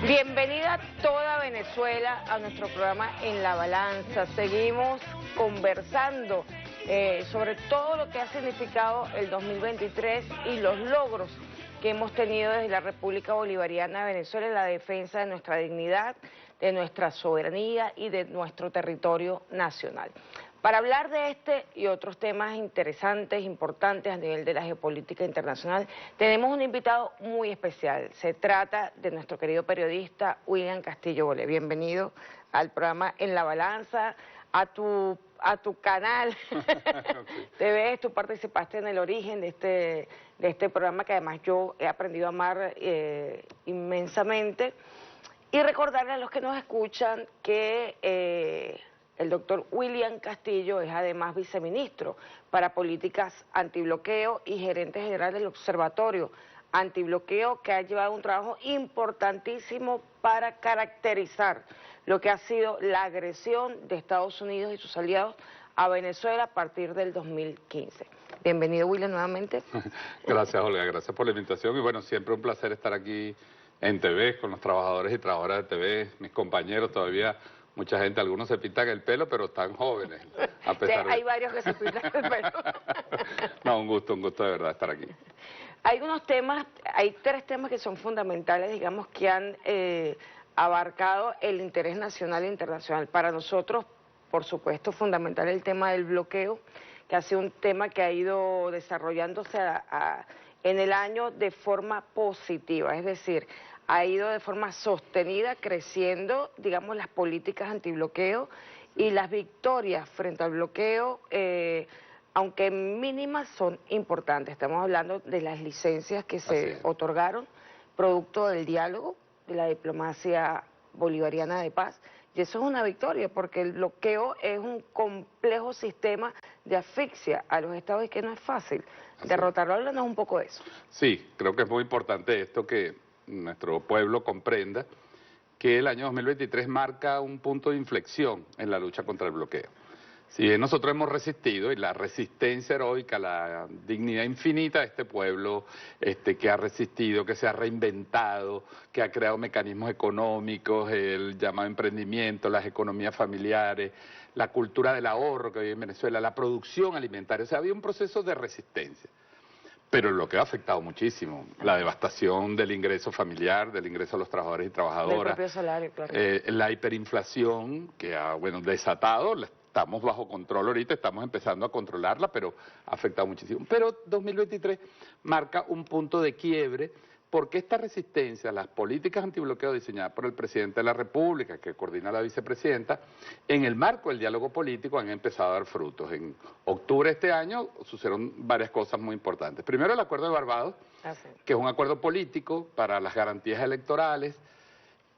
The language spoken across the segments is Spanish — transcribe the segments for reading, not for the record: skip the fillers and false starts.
Bienvenida toda Venezuela a nuestro programa En la Balanza. Seguimos conversando sobre todo lo que ha significado el 2023 y los logros que hemos tenido desde la República Bolivariana de Venezuela en la defensa de nuestra dignidad, de nuestra soberanía y de nuestro territorio nacional. Para hablar de este y otros temas interesantes, importantes a nivel de la geopolítica internacional, tenemos un invitado muy especial. Se trata de nuestro querido periodista William Castillo Bolé. Bienvenido al programa En la Balanza, a tu canal. Te ves, tú participaste en el origen de este programa que además yo he aprendido a amar inmensamente. Y recordarle a los que nos escuchan que el doctor William Castillo es además viceministro para políticas antibloqueo y gerente general del Observatorio Antibloqueo, que ha llevado un trabajo importantísimo para caracterizar lo que ha sido la agresión de Estados Unidos y sus aliados a Venezuela a partir del 2015. Bienvenido, William, nuevamente. Gracias, Olga, gracias por la invitación y bueno, siempre un placer estar aquí en TV con los trabajadores y trabajadoras de TV, mis compañeros todavía. Mucha gente, algunos se pintan el pelo, pero están jóvenes, a pesar hay varios que se pintan el pelo. No, un gusto de verdad estar aquí. Hay unos temas, hay tres temas que son fundamentales, digamos, que han abarcado el interés nacional e internacional. Para nosotros, por supuesto, fundamental el tema del bloqueo, que ha sido un tema que ha ido desarrollándose en el año de forma positiva, es decir, ha ido de forma sostenida creciendo, digamos, las políticas antibloqueo y las victorias frente al bloqueo, aunque mínimas, son importantes. Estamos hablando de las licencias que se otorgaron, producto del diálogo, de la diplomacia bolivariana de paz, y eso es una victoria, porque el bloqueo es un complejo sistema de asfixia a los estados y que no es fácil derrotarlo. Háblanos un poco de eso. Sí, creo que es muy importante esto que nuestro pueblo comprenda que el año 2023 marca un punto de inflexión en la lucha contra el bloqueo. Si bien nosotros hemos resistido, y la resistencia heroica, la dignidad infinita de este pueblo que ha resistido, que se ha reinventado, que ha creado mecanismos económicos, el llamado emprendimiento, las economías familiares, la cultura del ahorro que hay en Venezuela, la producción alimentaria, o sea, había un proceso de resistencia. Pero el bloqueo ha afectado muchísimo, la devastación del ingreso familiar, del ingreso a los trabajadores y trabajadoras, del propio salario, claro. La hiperinflación que ha, desatado, estamos bajo control ahorita, estamos empezando a controlarla, pero ha afectado muchísimo. Pero 2023 marca un punto de quiebre, porque esta resistencia, las políticas antibloqueo diseñadas por el presidente de la República, que coordina la vicepresidenta, en el marco del diálogo político han empezado a dar frutos. En octubre de este año sucedieron varias cosas muy importantes. Primero, el Acuerdo de Barbados, que es un acuerdo político para las garantías electorales,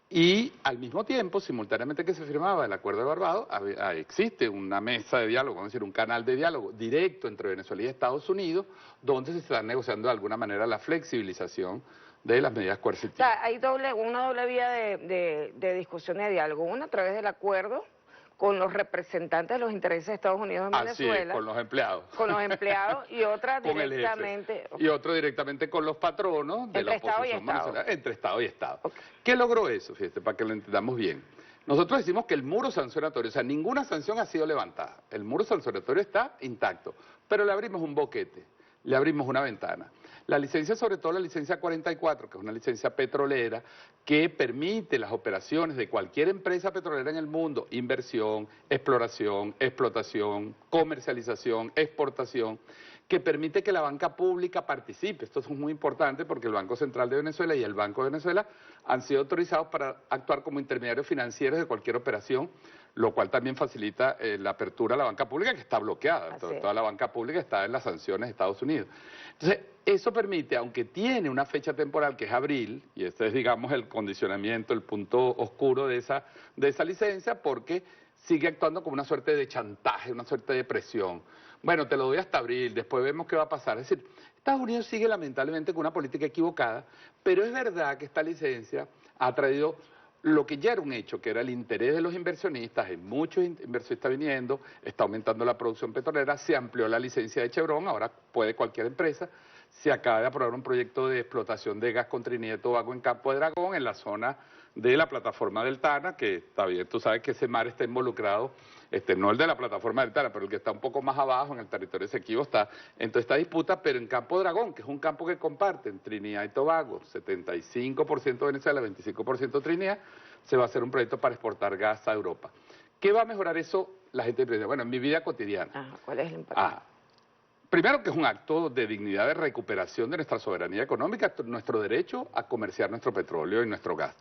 y al mismo tiempo, simultáneamente que se firmaba el Acuerdo de Barbados, existe una mesa de diálogo, vamos a decir, un canal de diálogo directo entre Venezuela y Estados Unidos, donde se está negociando de alguna manera la flexibilización de las medidas coercitivas. O sea, hay una doble vía de discusión y de diálogo, una a través del acuerdo con los representantes de los intereses de Estados Unidos en Venezuela. Así es, con los empleados. Con los empleados y otra directamente. Y otro directamente con los patronos de la oposición venezolana, entre Estado y Estado. ¿Qué logró eso? Fíjate, para que lo entendamos bien. Nosotros decimos que el muro sancionatorio, o sea, ninguna sanción ha sido levantada. El muro sancionatorio está intacto, pero le abrimos un boquete, le abrimos una ventana. La licencia, sobre todo la licencia 44, que es una licencia petrolera, que permite las operaciones de cualquier empresa petrolera en el mundo, inversión, exploración, explotación, comercialización, exportación, que permite que la banca pública participe. Esto es muy importante porque el Banco Central de Venezuela y el Banco de Venezuela han sido autorizados para actuar como intermediarios financieros de cualquier operación, lo cual también facilita la apertura a la banca pública, que está bloqueada. Toda la banca pública está en las sanciones de Estados Unidos. Entonces, eso permite, aunque tiene una fecha temporal que es abril, y este es, digamos, el condicionamiento, el punto oscuro de esa licencia, porque sigue actuando como una suerte de chantaje, una suerte de presión. Bueno, te lo doy hasta abril, después vemos qué va a pasar. Es decir, Estados Unidos sigue lamentablemente con una política equivocada, pero es verdad que esta licencia ha traído lo que ya era un hecho, que era el interés de los inversionistas, hay muchos inversionistas viniendo, está aumentando la producción petrolera, se amplió la licencia de Chevron, ahora puede cualquier empresa, se acaba de aprobar un proyecto de explotación de gas con Trinidad y Tobago en Campo de Dragón, en la zona de la plataforma del Tana, que está bien, tú sabes que ese mar está involucrado, no el de la plataforma del Tana, pero el que está un poco más abajo en el territorio Esequibo está en toda esta disputa, pero en Campo Dragón, que es un campo que comparten Trinidad y Tobago, 75% Venezuela, 25% Trinidad, se va a hacer un proyecto para exportar gas a Europa. ¿Qué va a mejorar eso la gente dice? Bueno, en mi vida cotidiana. ¿Cuál es el impacto? Primero que es un acto de dignidad, de recuperación de nuestra soberanía económica, nuestro derecho a comerciar nuestro petróleo y nuestro gas.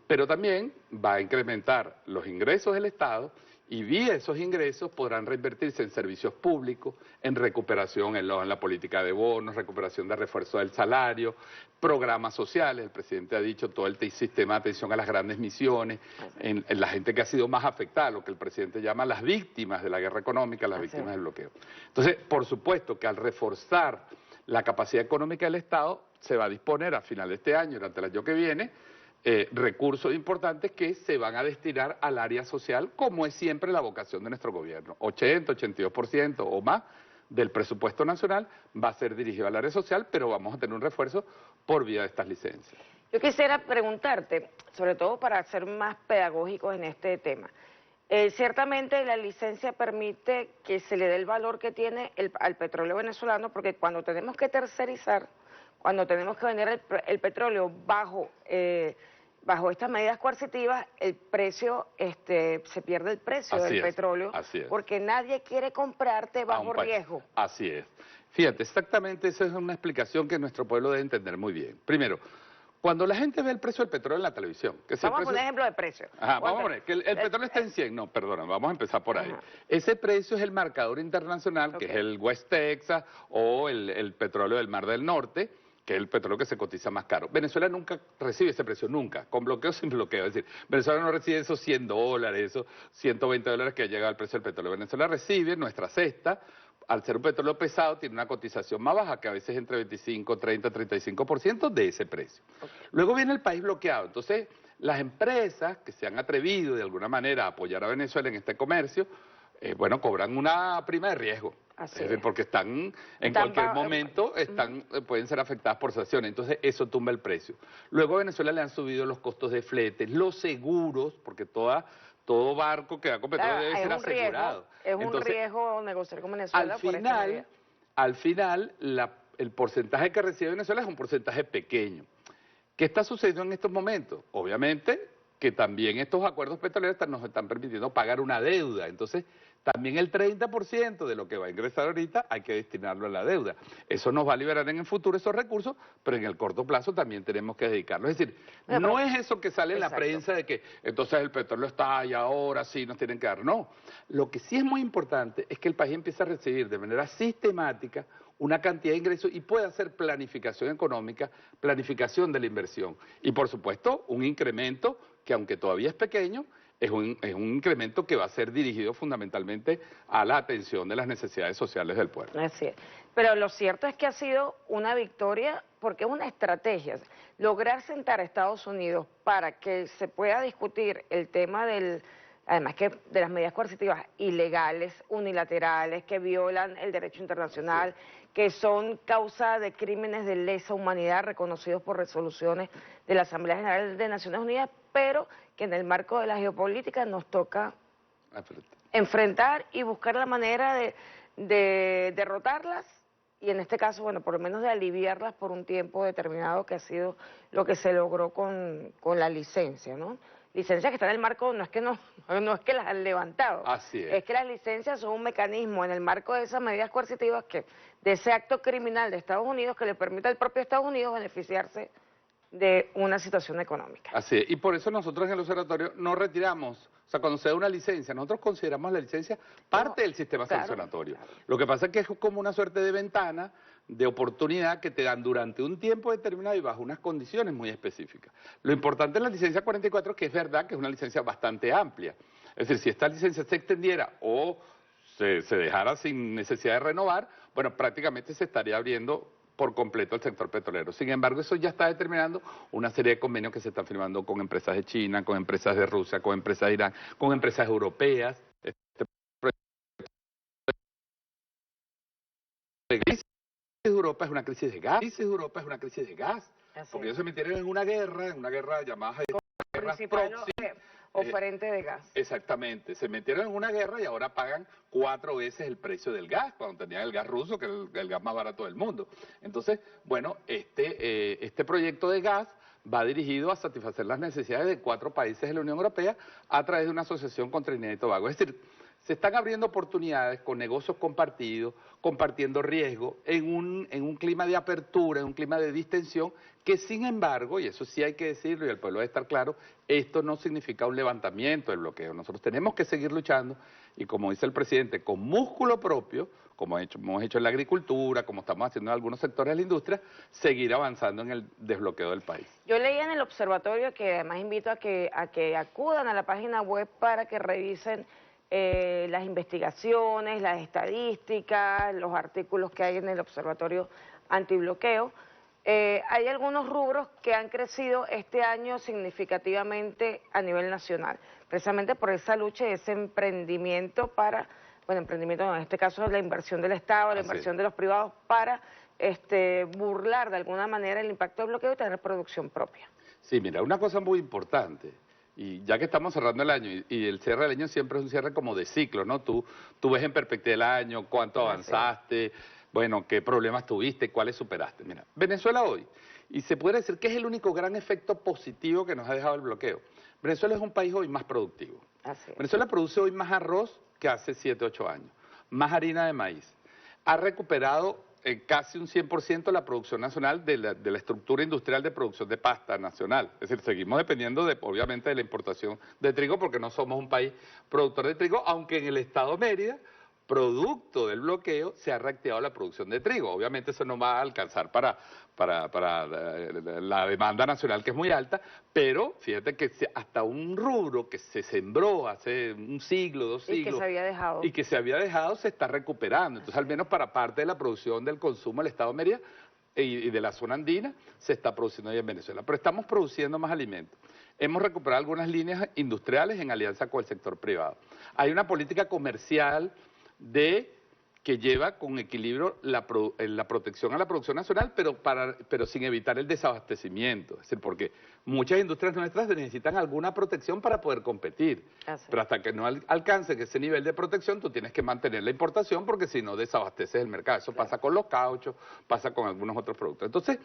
Pero también va a incrementar los ingresos del Estado y vía esos ingresos podrán reinvertirse en servicios públicos, en recuperación en la política de bonos, recuperación de refuerzo del salario, programas sociales. El presidente ha dicho todo el sistema de atención a las grandes misiones, en la gente que ha sido más afectada, lo que el presidente llama las víctimas de la guerra económica, las víctimas del bloqueo. Entonces, por supuesto que al reforzar la capacidad económica del Estado, se va a disponer a final de este año, durante el año que viene, recursos importantes que se van a destinar al área social, como es siempre la vocación de nuestro gobierno. 82% o más del presupuesto nacional va a ser dirigido al área social, pero vamos a tener un refuerzo por vía de estas licencias. Yo quisiera preguntarte, sobre todo para ser más pedagógicos en este tema, ciertamente la licencia permite que se le dé el valor que tiene al petróleo venezolano, porque cuando tenemos que tercerizar, cuando tenemos que vender el petróleo bajo estas medidas coercitivas, el precio, se pierde el precio del petróleo, porque nadie quiere comprarte bajo riesgo. Así es. Fíjate, exactamente esa es una explicación que nuestro pueblo debe entender muy bien. Primero, cuando la gente ve el precio del petróleo en la televisión... Vamos a poner ejemplo de precio. Vamos a poner que el petróleo está en 100, no, perdona, vamos a empezar por ahí. Ese precio es el marcador internacional, que es el West Texas o el petróleo del Mar del Norte, que es el petróleo que se cotiza más caro. Venezuela nunca recibe ese precio, nunca, con bloqueo o sin bloqueo. Es decir, Venezuela no recibe esos $100, esos $120 que ha llegado al precio del petróleo. Venezuela recibe nuestra cesta, al ser un petróleo pesado, tiene una cotización más baja, que a veces entre 25, 30, 35% de ese precio. Luego viene el país bloqueado. Entonces, las empresas que se han atrevido de alguna manera a apoyar a Venezuela en este comercio, bueno, cobran una prima de riesgo. Es decir, porque están en cualquier momento pueden ser afectadas por sanciones, entonces eso tumba el precio. Luego a Venezuela le han subido los costos de flete, los seguros, porque todo barco que va con petróleo debe ser asegurado. Es un riesgo negociar con Venezuela. Al final, el porcentaje que recibe Venezuela es un porcentaje pequeño. ¿Qué está sucediendo en estos momentos? Obviamente que también estos acuerdos petroleros nos están permitiendo pagar una deuda, entonces también el 30% de lo que va a ingresar ahorita hay que destinarlo a la deuda. Eso nos va a liberar en el futuro esos recursos, pero en el corto plazo también tenemos que dedicarlo. Es decir, no es eso que sale en la prensa de que entonces el petróleo está y ahora sí nos tienen que dar. No, lo que sí es muy importante es que el país empiece a recibir de manera sistemática una cantidad de ingresos y pueda hacer planificación económica, planificación de la inversión. Y por supuesto, un incremento que aunque todavía es pequeño, es un incremento que va a ser dirigido fundamentalmente a la atención de las necesidades sociales del pueblo. Así es. Pero lo cierto es que ha sido una victoria porque es una estrategia. Lograr sentar a Estados Unidos para que se pueda discutir el tema además que de las medidas coercitivas ilegales, unilaterales, que violan el derecho internacional, que son causa de crímenes de lesa humanidad reconocidos por resoluciones de la Asamblea General de Naciones Unidas, pero que en el marco de la geopolítica nos toca enfrentar y buscar la manera de derrotarlas y en este caso, bueno, por lo menos de aliviarlas por un tiempo determinado, que ha sido lo que se logró con la licencia, ¿no? Licencias que están en el marco, no es que las han levantado, es que las licencias son un mecanismo en el marco de esas medidas coercitivas, de ese acto criminal de Estados Unidos que le permite al propio Estados Unidos beneficiarse de una situación económica. Así es, y por eso nosotros en el observatorio no retiramos, o sea, cuando se da una licencia, nosotros consideramos la licencia parte del sistema sancionatorio. Lo que pasa es que es como una suerte de ventana, de oportunidad que te dan durante un tiempo determinado y bajo unas condiciones muy específicas. Lo importante en la licencia 44 es que es verdad que es una licencia bastante amplia. Es decir, si esta licencia se extendiera o se dejara sin necesidad de renovar, bueno, prácticamente se estaría abriendo por completo el sector petrolero. Sin embargo, eso ya está determinando una serie de convenios que se están firmando con empresas de China, con empresas de Rusia, con empresas de Irán, con empresas europeas. de Europa es una crisis de gas. La crisis de Europa es una crisis de gas. Porque ellos se metieron en una guerra llamada guerra proxy. Oferente de gas. Exactamente, se metieron en una guerra y ahora pagan 4 veces el precio del gas, cuando tenían el gas ruso, que es el gas más barato del mundo. Entonces, bueno, este proyecto de gas va dirigido a satisfacer las necesidades de 4 países de la Unión Europea a través de una asociación con Trinidad y Tobago. Es decir, se están abriendo oportunidades con negocios compartidos, compartiendo riesgo, en un clima de apertura, en un clima de distensión, que sin embargo, y eso sí hay que decirlo y el pueblo debe estar claro, esto no significa un levantamiento del bloqueo. Nosotros tenemos que seguir luchando y, como dice el presidente, con músculo propio, como hemos hecho en la agricultura, como estamos haciendo en algunos sectores de la industria, seguir avanzando en el desbloqueo del país. Yo leía en el observatorio, que además invito a que acudan a la página web para que revisen las investigaciones, las estadísticas, los artículos que hay en el Observatorio Antibloqueo. Hay algunos rubros que han crecido este año significativamente a nivel nacional, precisamente por esa lucha y ese emprendimiento para, bueno, emprendimiento en este caso es la inversión del Estado, la inversión de los privados para burlar de alguna manera el impacto del bloqueo y tener producción propia. Sí, mira, una cosa muy importante. Y ya que estamos cerrando el año, y el cierre del año siempre es un cierre como de ciclo, ¿no? Tú ves en perspectiva el año, cuánto avanzaste, bueno, qué problemas tuviste, cuáles superaste. Mira, Venezuela hoy, y se puede decir que es el único gran efecto positivo que nos ha dejado el bloqueo. Venezuela es un país hoy más productivo. Venezuela produce hoy más arroz que hace 7, 8 años, más harina de maíz. Ha recuperado casi un 100% la producción nacional de la estructura industrial de producción de pasta nacional. Es decir, seguimos dependiendo, obviamente, de la importación de trigo porque no somos un país productor de trigo, aunque en el estado Mérida, producto del bloqueo, se ha reactivado la producción de trigo. Obviamente eso no va a alcanzar para la demanda nacional, que es muy alta, pero fíjate que hasta un rubro que se sembró hace un siglo, 2 siglos, y que se había dejado, se está recuperando. Entonces, al menos para parte de la producción del consumo del estado de Mérida y de la zona andina, se está produciendo ahí en Venezuela. Pero estamos produciendo más alimentos. Hemos recuperado algunas líneas industriales en alianza con el sector privado. Hay una política comercial que lleva con equilibrio la protección a la producción nacional, pero sin evitar el desabastecimiento. Es decir, porque muchas industrias nuestras necesitan alguna protección para poder competir. Pero hasta que no alcancen ese nivel de protección, tú tienes que mantener la importación, porque si no desabasteces el mercado. Eso pasa con los cauchos, pasa con algunos otros productos. Entonces,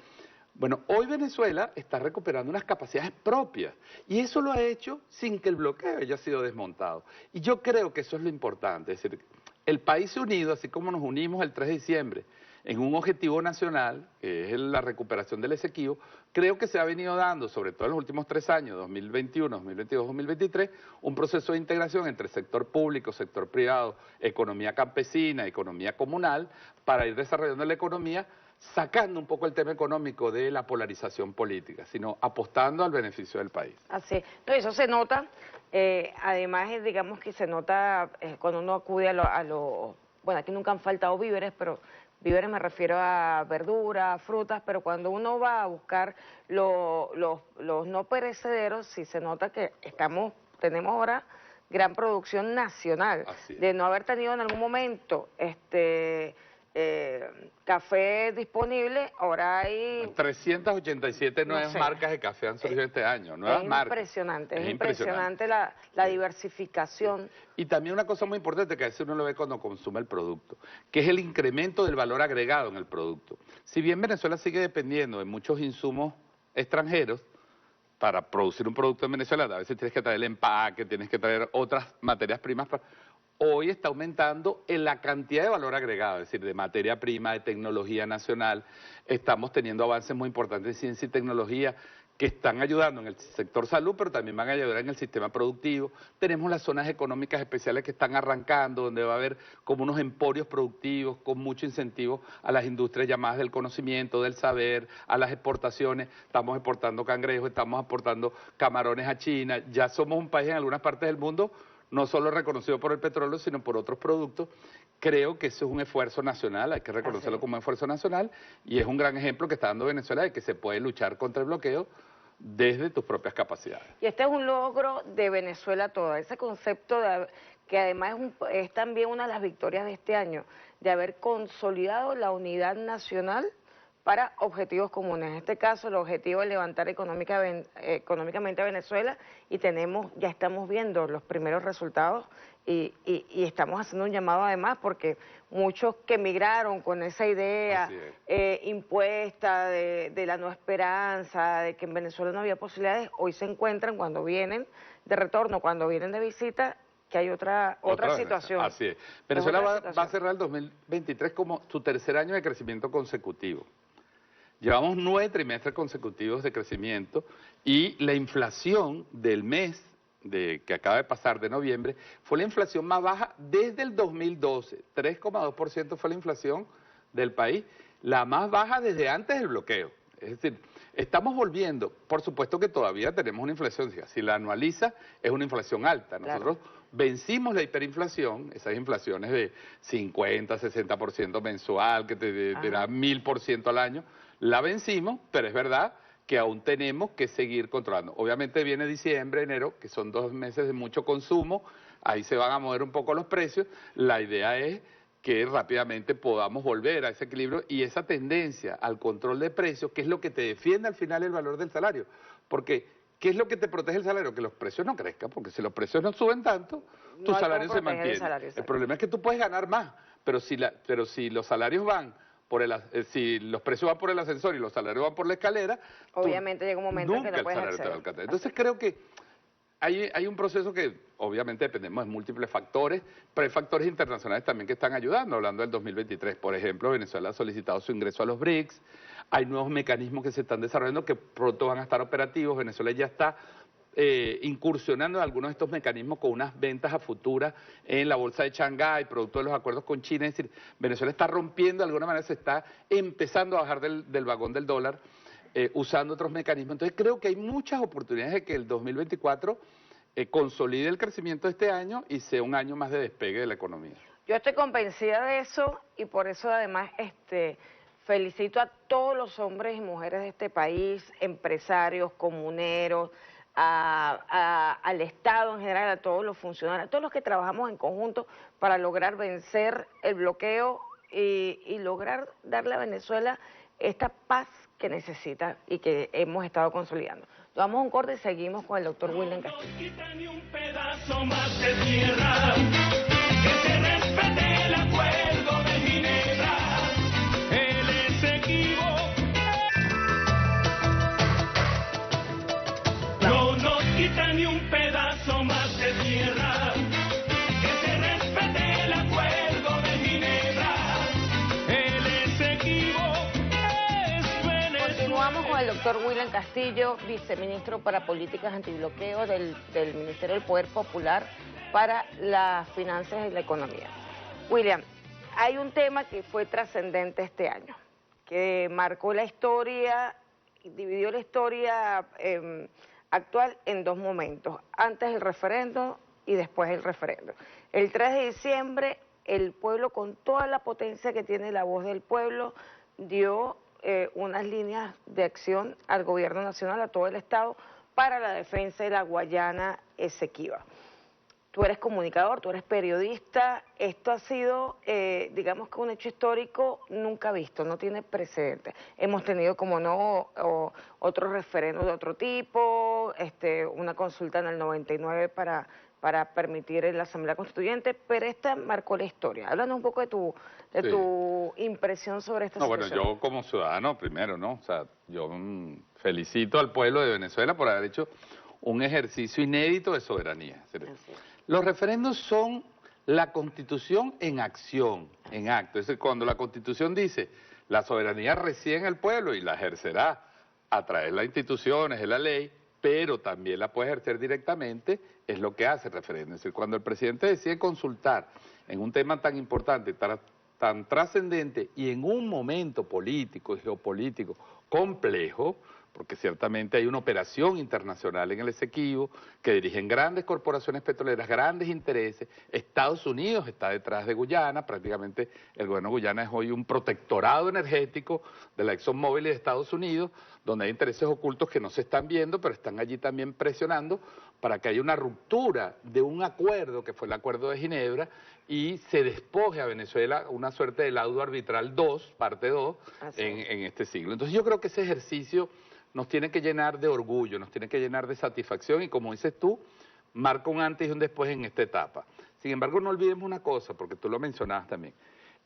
bueno, hoy Venezuela está recuperando unas capacidades propias y eso lo ha hecho sin que el bloqueo haya sido desmontado. Y yo creo que eso es lo importante, es decir, el país unido, así como nos unimos el 3 de diciembre en un objetivo nacional, que es la recuperación del Esequibo, creo que se ha venido dando, sobre todo en los últimos 3 años, 2021, 2022, 2023, un proceso de integración entre sector público, sector privado, economía campesina, economía comunal, para ir desarrollando la economía, sacando un poco el tema económico de la polarización política, sino apostando al beneficio del país. Así, entonces eso se nota, además digamos que se nota cuando uno acude a lo, bueno, aquí nunca han faltado víveres, pero víveres me refiero a verduras, frutas, pero cuando uno va a buscar los no perecederos, sí se nota que tenemos ahora gran producción nacional, de no haber tenido en algún momento café disponible, ahora hay 387 nuevas marcas de café han surgido este año, nuevas marcas. Es impresionante la diversificación. Y también una cosa muy importante que a veces uno lo ve cuando consume el producto, que es el incremento del valor agregado en el producto. Si bien Venezuela sigue dependiendo de muchos insumos extranjeros para producir un producto en Venezuela, a veces tienes que traer el empaque, tienes que traer otras materias primas hoy está aumentando en la cantidad de valor agregado, es decir, de materia prima, de tecnología nacional. Estamos teniendo avances muy importantes en ciencia y tecnología que están ayudando en el sector salud, pero también van a ayudar en el sistema productivo. Tenemos las zonas económicas especiales que están arrancando, donde va a haber como unos emporios productivos con mucho incentivo a las industrias llamadas del conocimiento, del saber, a las exportaciones. Estamos exportando cangrejos, estamos exportando camarones a China. Ya somos un país en algunas partes del mundo no solo reconocido por el petróleo, sino por otros productos. Creo que eso es un esfuerzo nacional, hay que reconocerlo como un esfuerzo nacional, y es un gran ejemplo que está dando Venezuela de que se puede luchar contra el bloqueo desde tus propias capacidades. Y este es un logro de Venezuela toda, ese concepto que además es también una de las victorias de este año, de haber consolidado la unidad nacional para objetivos comunes. En este caso, el objetivo es levantar económicamente a Venezuela y ya estamos viendo los primeros resultados y estamos haciendo un llamado además porque muchos que emigraron con esa idea impuesta de la no esperanza, de que en Venezuela no había posibilidades, hoy se encuentran cuando vienen de retorno, cuando vienen de visita, que hay otra situación. Así es. Venezuela va a cerrar el 2023 como su tercer año de crecimiento consecutivo. Llevamos 9 trimestres consecutivos de crecimiento y la inflación del mes que acaba de pasar de noviembre fue la inflación más baja desde el 2012. 3,2% fue la inflación del país, la más baja desde antes del bloqueo. Es decir, estamos volviendo, por supuesto que todavía tenemos una inflación, si la anualiza es una inflación alta. Nosotros vencimos la hiperinflación, esas inflaciones de 50, 60% mensual, que te da 1000% al año, la vencimos, pero es verdad que aún tenemos que seguir controlando. Obviamente viene diciembre, enero, que son 2 meses de mucho consumo, ahí se van a mover un poco los precios. La idea es que rápidamente podamos volver a ese equilibrio y esa tendencia al control de precios, que es lo que te defiende al final el valor del salario. Porque, ¿qué es lo que te protege el salario? Que los precios no crezcan, porque si los precios no suben tanto, tu salario se mantiene. El problema es que tú puedes ganar más, pero si los salarios van si los precios van por el ascensor y los salarios van por la escalera, obviamente llega un momento en que no puedes acceder. Entonces creo que hay un proceso que obviamente dependemos de múltiples factores, pero hay factores internacionales también que están ayudando, hablando del 2023. Por ejemplo, Venezuela ha solicitado su ingreso a los BRICS, hay nuevos mecanismos que se están desarrollando que pronto van a estar operativos. Venezuela ya está incursionando en algunos de estos mecanismos con unas ventas a futuras en la bolsa de Shanghái, producto de los acuerdos con China. Es decir, Venezuela está rompiendo, de alguna manera se está empezando a bajar del vagón del dólar, usando otros mecanismos. Entonces creo que hay muchas oportunidades de que el 2024 consolide el crecimiento de este año y sea un año más de despegue de la economía. Yo estoy convencida de eso y por eso además felicito a todos los hombres y mujeres de este país, empresarios, comuneros, al Estado en general, a todos los funcionarios, a todos los que trabajamos en conjunto para lograr vencer el bloqueo y lograr darle a Venezuela esta paz que necesita y que hemos estado consolidando. Vamos a un corte y seguimos con el doctor William Castillo. Ni un pedazo más de tierra, que se respete el acuerdo de Ginebra, el Esequibo es Venezuela. Continuamos con el doctor William Castillo, viceministro para Políticas Antibloqueo del Ministerio del Poder Popular para las Finanzas y la Economía. William, hay un tema que fue trascendente este año, que marcó la historia, dividió la historia actual en 2 momentos, antes el referendo y después el referendo. El 3 de diciembre, el pueblo, con toda la potencia que tiene la voz del pueblo, dio unas líneas de acción al gobierno nacional, a todo el Estado, para la defensa de la Guayana Esequiba. Tú eres comunicador, tú eres periodista, esto ha sido, digamos que un hecho histórico nunca visto, no tiene precedentes. Hemos tenido, como no, otros referendos de otro tipo, una consulta en el 99 para permitir la Asamblea Constituyente, pero esta marcó la historia. Háblanos un poco de tu impresión sobre esta situación. Bueno, yo como ciudadano, primero, ¿no? O sea, yo felicito al pueblo de Venezuela por haber hecho un ejercicio inédito de soberanía. Los referendos son la Constitución en acción, en acto. Es decir, cuando la Constitución dice la soberanía reside en el pueblo y la ejercerá a través de las instituciones, de la ley, pero también la puede ejercer directamente, es lo que hace el referendo. Es decir, cuando el presidente decide consultar en un tema tan importante, tan trascendente y en un momento político y geopolítico complejo, porque ciertamente hay una operación internacional en el Esequibo que dirigen grandes corporaciones petroleras, grandes intereses. Estados Unidos está detrás de Guyana, prácticamente el gobierno de Guyana es hoy un protectorado energético de la ExxonMobil y de Estados Unidos, donde hay intereses ocultos que no se están viendo, pero están allí también presionando para que haya una ruptura de un acuerdo, que fue el Acuerdo de Ginebra, y se despoje a Venezuela una suerte de laudo arbitral 2, parte 2, en este siglo. Entonces yo creo que ese ejercicio nos tiene que llenar de orgullo, nos tiene que llenar de satisfacción y, como dices tú, marca un antes y un después en esta etapa. Sin embargo, no olvidemos una cosa, porque tú lo mencionabas también.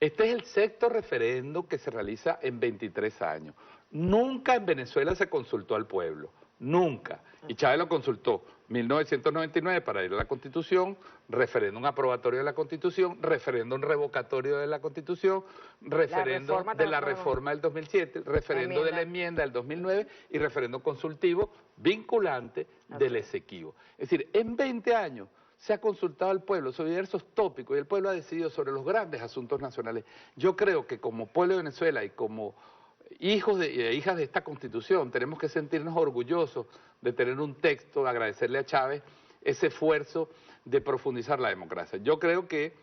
Este es el sexto referendo que se realiza en 23 años. Nunca en Venezuela se consultó al pueblo, nunca. Y Chávez lo consultó 1999 para ir a la Constitución, referéndum aprobatorio de la Constitución, referéndum revocatorio de la Constitución, referéndum de la reforma del 2007, referéndum de la enmienda del 2009 y referéndum consultivo vinculante del Esequibo. Es decir, en 20 años se ha consultado al pueblo sobre diversos tópicos y el pueblo ha decidido sobre los grandes asuntos nacionales. Yo creo que como pueblo de Venezuela y como hijos e hijas de esta Constitución tenemos que sentirnos orgullosos de tener un texto, agradecerle a Chávez ese esfuerzo de profundizar la democracia. Yo creo que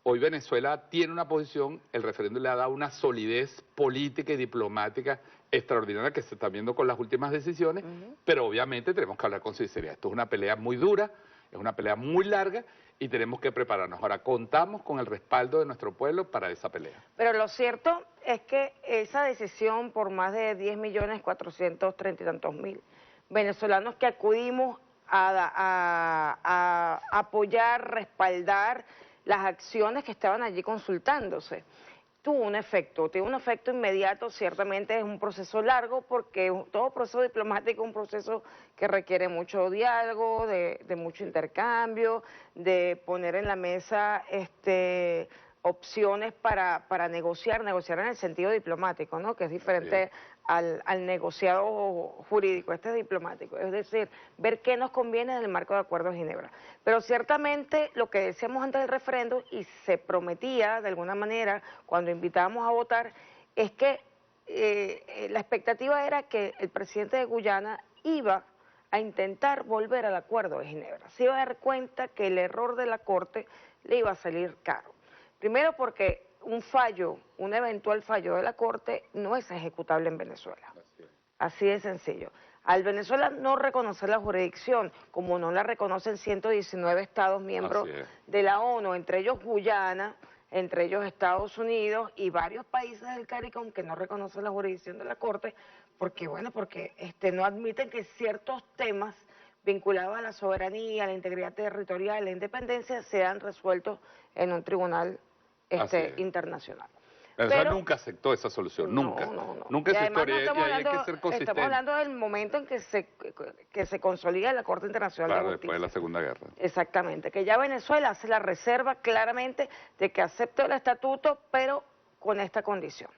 hoy Venezuela tiene una posición, el referéndum le ha dado una solidez política y diplomática extraordinaria que se está viendo con las últimas decisiones, pero obviamente tenemos que hablar con sinceridad. Esto es una pelea muy dura, es una pelea muy larga y tenemos que prepararnos. Ahora, contamos con el respaldo de nuestro pueblo para esa pelea. Pero lo cierto es que esa decisión por más de 10.430.000 y tantos venezolanos que acudimos a apoyar, respaldar las acciones que estaban allí consultándose, tuvo un efecto inmediato. Ciertamente es un proceso largo porque todo proceso diplomático es un proceso que requiere mucho diálogo, de mucho intercambio, de poner en la mesa opciones para negociar en el sentido diplomático, ¿no? Que es diferente al negociado jurídico, este es diplomático, es decir, ver qué nos conviene en el marco del Acuerdo de Ginebra. Pero ciertamente lo que decíamos antes del referéndum y se prometía de alguna manera cuando invitábamos a votar es que la expectativa era que el presidente de Guyana iba a intentar volver al Acuerdo de Ginebra, se iba a dar cuenta que el error de la Corte le iba a salir caro. Primero porque un eventual fallo de la Corte no es ejecutable en Venezuela. Así de sencillo. Al Venezuela no reconocer la jurisdicción, como no la reconocen 119 Estados miembros de la ONU, entre ellos Guyana, entre ellos Estados Unidos y varios países del CARICOM que no reconocen la jurisdicción de la Corte, porque no admiten que ciertos temas vinculados a la soberanía, a la integridad territorial, a la independencia, sean resueltos en un tribunal internacional. Pero nunca aceptó esa solución, nunca. Nunca esa historia, y hay que ser consistente. Estamos hablando del momento en que se consolida la Corte Internacional de Justicia. Después de la Segunda Guerra. Exactamente, que ya Venezuela hace la reserva claramente de que acepte el estatuto, pero con esta condición.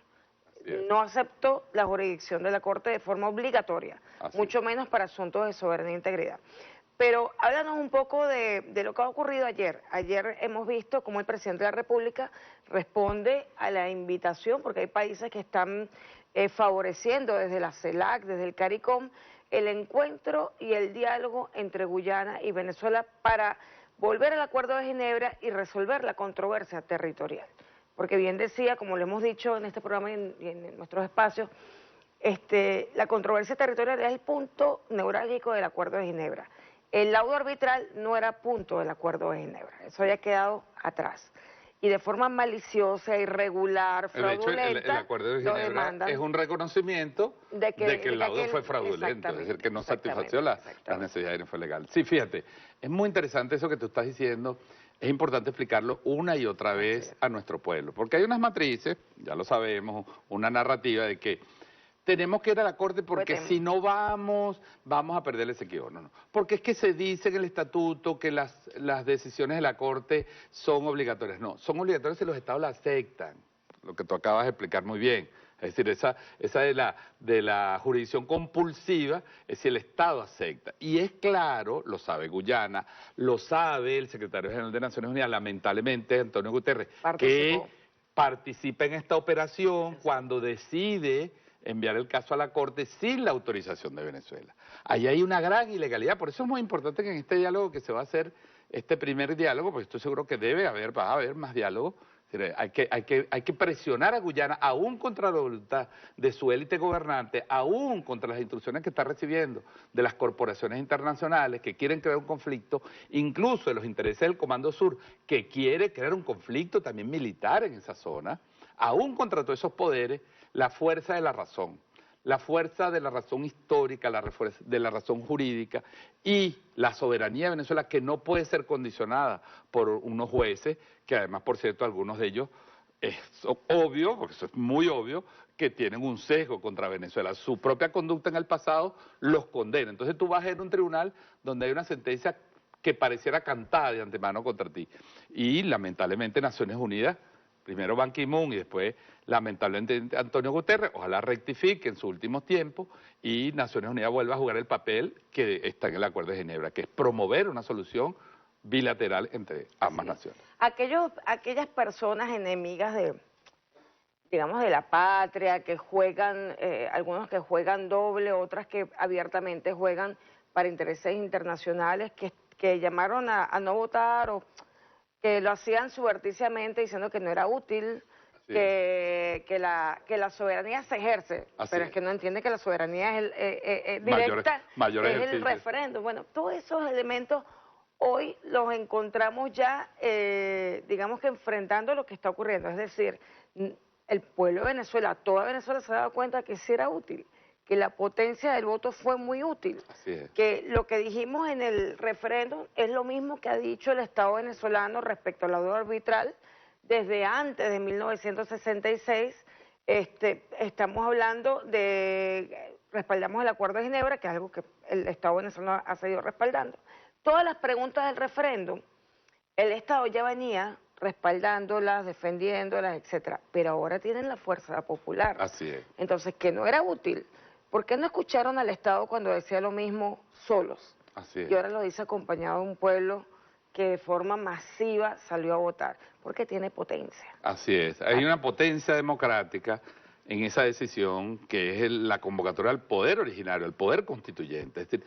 No aceptó la jurisdicción de la Corte de forma obligatoria, mucho menos para asuntos de soberanía e integridad. Pero háblanos un poco de lo que ha ocurrido ayer. Ayer hemos visto cómo el presidente de la República responde a la invitación, porque hay países que están favoreciendo desde la CELAC, desde el CARICOM, el encuentro y el diálogo entre Guyana y Venezuela para volver al Acuerdo de Ginebra y resolver la controversia territorial. Porque bien decía, como lo hemos dicho en este programa y en nuestros espacios, la controversia territorial es el punto neurálgico del Acuerdo de Ginebra. El laudo arbitral no era punto del Acuerdo de Ginebra, eso había quedado atrás. Y de forma maliciosa, irregular, fraudulenta, de hecho, el Acuerdo de Ginebra es un reconocimiento de que el laudo fue fraudulento, es decir, que no satisfació las necesidades y no fue legal. Sí, fíjate, es muy interesante eso que tú estás diciendo, es importante explicarlo una y otra vez a nuestro pueblo, porque hay unas matrices, ya lo sabemos, una narrativa de que tenemos que ir a la Corte porque si no vamos a perder el Esequibo. No. Porque es que se dice en el estatuto que las decisiones de la Corte son obligatorias. No, son obligatorias si los estados la aceptan, lo que tú acabas de explicar muy bien. Es decir, esa de la jurisdicción compulsiva es si el Estado acepta. Y es claro, lo sabe Guyana, lo sabe el secretario general de Naciones Unidas, lamentablemente Antonio Guterres, que participa en esta operación cuando decide enviar el caso a la Corte sin la autorización de Venezuela. Ahí hay una gran ilegalidad, por eso es muy importante que en este diálogo que se va a hacer, este primer diálogo, porque estoy seguro que va a haber más diálogo. Hay que presionar a Guyana, aún contra la voluntad de su élite gobernante, aún contra las instrucciones que está recibiendo de las corporaciones internacionales que quieren crear un conflicto, incluso de los intereses del Comando Sur, que quiere crear un conflicto también militar en esa zona, aún contra todos esos poderes, la fuerza de la razón histórica, de la razón jurídica y la soberanía de Venezuela, que no puede ser condicionada por unos jueces, que además, por cierto, algunos de ellos es obvio, porque eso es muy obvio, que tienen un sesgo contra Venezuela. Su propia conducta en el pasado los condena. Entonces tú vas a ir a un tribunal donde hay una sentencia que pareciera cantada de antemano contra ti. Y lamentablemente Naciones Unidas, primero Ban Ki-moon y después, lamentablemente, Antonio Guterres, ojalá rectifique en sus últimos tiempos y Naciones Unidas vuelva a jugar el papel que está en el Acuerdo de Ginebra, que es promover una solución bilateral entre ambas naciones. Aquellas personas enemigas digamos, de la patria, que juegan, algunos que juegan doble, otras que abiertamente juegan para intereses internacionales, que llamaron a no votar o que lo hacían subrepticiamente diciendo que no era útil, que la soberanía se ejerce, pero es que no entiende que la soberanía es directa, es el referéndum. Bueno, todos esos elementos hoy los encontramos ya, digamos que enfrentando lo que está ocurriendo. Es decir, el pueblo de Venezuela, toda Venezuela se ha dado cuenta que sí era útil, que la potencia del voto fue muy útil, que lo que dijimos en el referéndum es lo mismo que ha dicho el Estado venezolano respecto al laudo arbitral desde antes de 1966. Estamos hablando respaldamos el Acuerdo de Ginebra, que es algo que el Estado venezolano ha seguido respaldando. Todas las preguntas del referéndum, el Estado ya venía respaldándolas, defendiéndolas, etcétera, pero ahora tienen la fuerza popular. Así es. Entonces, que no era útil. ¿Por qué no escucharon al Estado cuando decía lo mismo solos? Así es. Y ahora lo dice acompañado de un pueblo que de forma masiva salió a votar, porque tiene potencia. Así es. Hay una potencia democrática en esa decisión que es la convocatoria al poder originario, al poder constituyente. Es decir,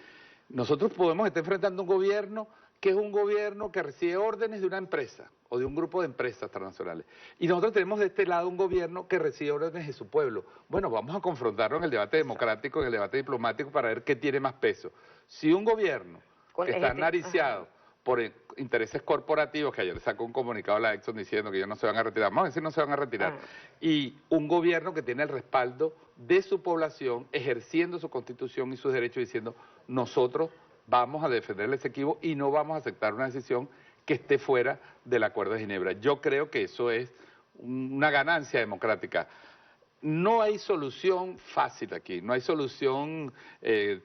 nosotros podemos estar enfrentando un gobierno que es un gobierno que recibe órdenes de una empresa o de un grupo de empresas transnacionales. Y nosotros tenemos de este lado un gobierno que recibe órdenes de su pueblo. Bueno, vamos a confrontarlo en el debate democrático, en el debate diplomático para ver qué tiene más peso. Si un gobierno que está nariciado por intereses corporativos, que ayer sacó un comunicado a la Exxon diciendo que ellos no se van a retirar, vamos a decir no se van a retirar, y un gobierno que tiene el respaldo de su población ejerciendo su constitución y sus derechos diciendo nosotros vamos a defender el Esequibo y no vamos a aceptar una decisión que esté fuera del Acuerdo de Ginebra. Yo creo que eso es una ganancia democrática. No hay solución fácil aquí, no hay solución,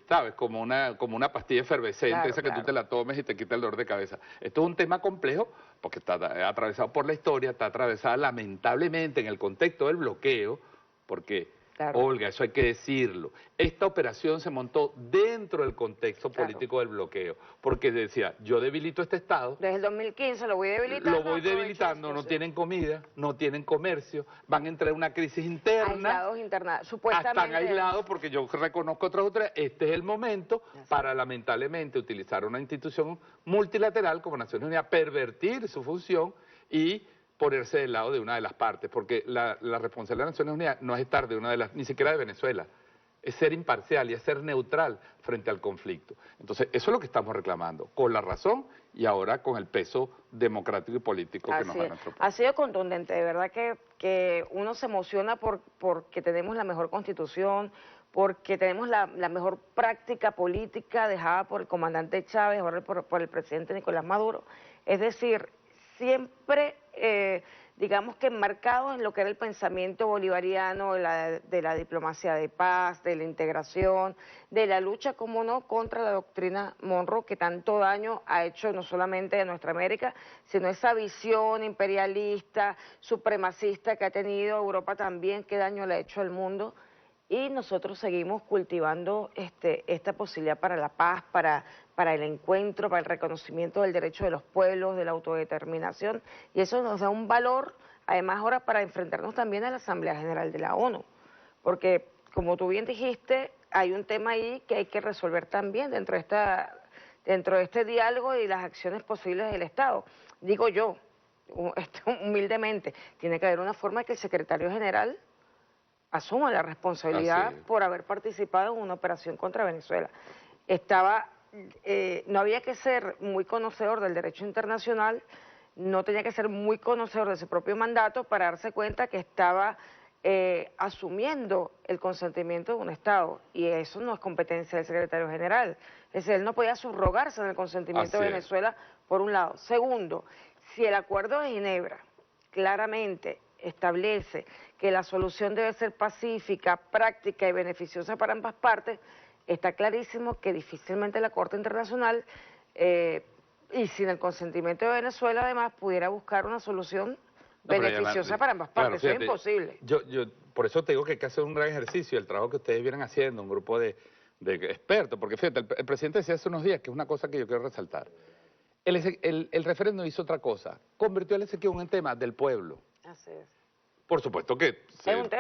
¿sabes? Como una pastilla efervescente, esa que tú te la tomes y te quita el dolor de cabeza. Esto es un tema complejo porque está atravesado por la historia, está atravesada lamentablemente en el contexto del bloqueo, porque... Olga, eso hay que decirlo. Esta operación se montó dentro del contexto político del bloqueo, porque decía, yo debilito este Estado. Desde el 2015 lo voy debilitando. Lo voy debilitando, no tienen comida, no tienen comercio, van a entrar en una crisis interna. Aislados supuestamente. Están aislados porque yo reconozco otras autoridades. Este es el momento para, lamentablemente, utilizar una institución multilateral como Naciones Unidas, pervertir su función y ponerse del lado de una de las partes, porque la responsabilidad de Naciones Unidas no es estar de una de las, ni siquiera de Venezuela, es ser imparcial y es ser neutral frente al conflicto. Entonces, eso es lo que estamos reclamando, con la razón y ahora con el peso democrático y político que nos da nuestro país. Ha sido contundente, de verdad que uno se emociona porque tenemos la mejor constitución, porque tenemos la mejor práctica política dejada por el comandante Chávez, ahora por el presidente Nicolás Maduro. Es decir, siempre, digamos que enmarcados en lo que era el pensamiento bolivariano, de la diplomacia de paz, de la integración, de la lucha, como no, contra la doctrina Monroe, que tanto daño ha hecho no solamente a nuestra América, sino esa visión imperialista, supremacista que ha tenido Europa también, qué daño le ha hecho al mundo. Y nosotros seguimos cultivando esta posibilidad para la paz, para el encuentro, para el reconocimiento del derecho de los pueblos, de la autodeterminación, y eso nos da un valor, además ahora para enfrentarnos también a la Asamblea General de la ONU, porque como tú bien dijiste, hay un tema ahí que hay que resolver también dentro de este diálogo y las acciones posibles del Estado. Digo yo, humildemente, tiene que haber una forma de que el secretario general asuma la responsabilidad por haber participado en una operación contra Venezuela. No había que ser muy conocedor del derecho internacional, no tenía que ser muy conocedor de su propio mandato para darse cuenta que estaba asumiendo el consentimiento de un Estado, y eso no es competencia del secretario general. Es decir, él no podía subrogarse en el consentimiento de Venezuela, por un lado. Segundo, si el Acuerdo de Ginebra claramente establece que la solución debe ser pacífica, práctica y beneficiosa para ambas partes, está clarísimo que difícilmente la Corte Internacional, y sin el consentimiento de Venezuela además, pudiera buscar una solución beneficiosa para ambas partes. Claro, fíjate, eso es imposible. Yo por eso te digo que hay que hacer un gran ejercicio, el trabajo que ustedes vienen haciendo, un grupo de expertos, porque fíjate, el presidente decía hace unos días, que es una cosa que yo quiero resaltar, el referéndum hizo otra cosa, convirtió el Esequibo en un tema del pueblo. Así es. Por supuesto que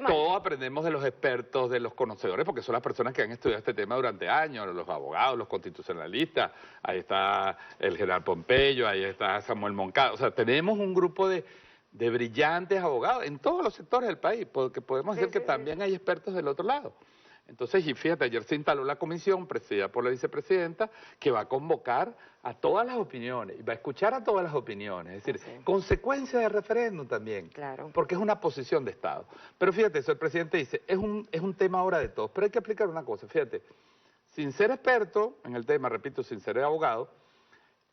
todos aprendemos de los expertos, de los conocedores, porque son las personas que han estudiado este tema durante años, los abogados, los constitucionalistas, ahí está el general Pompeyo, ahí está Samuel Moncada, o sea, tenemos un grupo de brillantes abogados en todos los sectores del país, porque podemos decir que también hay expertos del otro lado. Entonces, y fíjate, ayer se instaló la comisión presidida por la vicepresidenta que va a convocar a todas las opiniones, y va a escuchar a todas las opiniones, es decir, consecuencia del referéndum también, porque es una posición de Estado. Pero fíjate, eso el presidente dice, es un tema ahora de todos, pero hay que explicar una cosa, fíjate, sin ser experto en el tema, repito, sin ser abogado,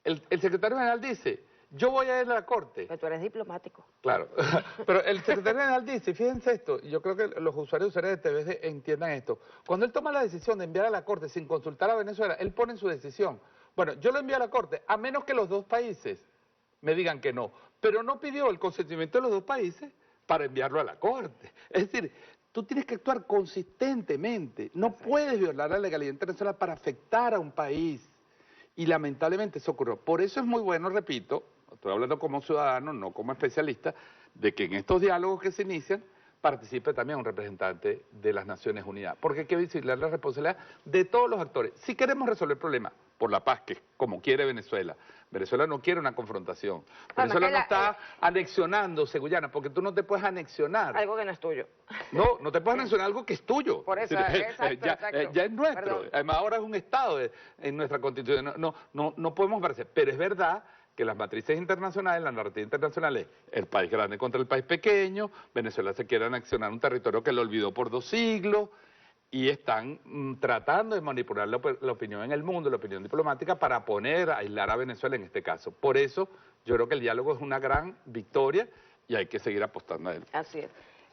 el secretario general dice, yo voy a ir a la Corte. Pero tú eres diplomático. Claro, pero el secretario general dice, fíjense esto, y yo creo que los usuarios de TVD entiendan esto, cuando él toma la decisión de enviar a la Corte sin consultar a Venezuela, él pone en su decisión, bueno, yo lo envío a la Corte, a menos que los dos países me digan que no, pero no pidió el consentimiento de los dos países para enviarlo a la Corte. Es decir, tú tienes que actuar consistentemente, no puedes violar la legalidad internacional para afectar a un país, y lamentablemente eso ocurrió. Por eso es muy bueno, repito, estoy hablando como ciudadano, no como especialista, de que en estos diálogos que se inician participe también un representante de las Naciones Unidas, porque hay que vigilar la responsabilidad de todos los actores. Si queremos resolver problemas por la paz, que como quiere Venezuela, Venezuela no quiere una confrontación, Venezuela no está anexionándose Guyana, porque tú no te puedes anexionar. Algo que no es tuyo. No, no te puedes anexionar algo que es tuyo. Por eso, exacto. Ya es nuestro, además ahora es un Estado en nuestra Constitución, no podemos parecer, pero es verdad que las matrices internacionales, la narrativa internacional es el país grande contra el país pequeño, Venezuela se quiere anexionar un territorio que lo olvidó por 2 siglos, y están tratando de manipular la opinión en el mundo, la opinión diplomática, para aislar a Venezuela en este caso. Por eso yo creo que el diálogo es una gran victoria y hay que seguir apostando a él. Así es.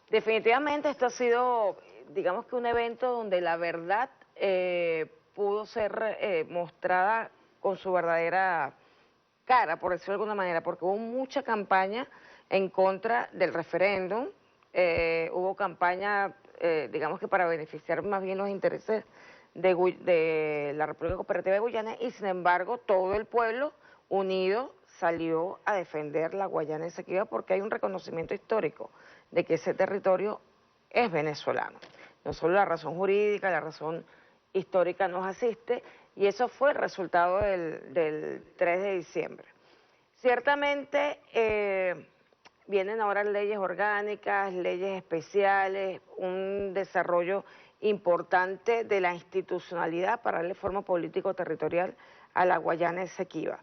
Definitivamente esto ha sido, digamos que un evento donde la verdad pudo ser mostrada con su verdadera cara, por decirlo de alguna manera, porque hubo mucha campaña en contra del referéndum, hubo campaña, digamos que para beneficiar más bien los intereses de la República Cooperativa de Guyana, y sin embargo todo el pueblo unido salió a defender la Guayana Esequiba, porque hay un reconocimiento histórico de que ese territorio es venezolano. No solo la razón jurídica, la razón histórica nos asiste, y eso fue el resultado del 3 de diciembre. Ciertamente vienen ahora leyes orgánicas, leyes especiales, un desarrollo importante de la institucionalidad para darle forma político-territorial a la Guayana Esequiba.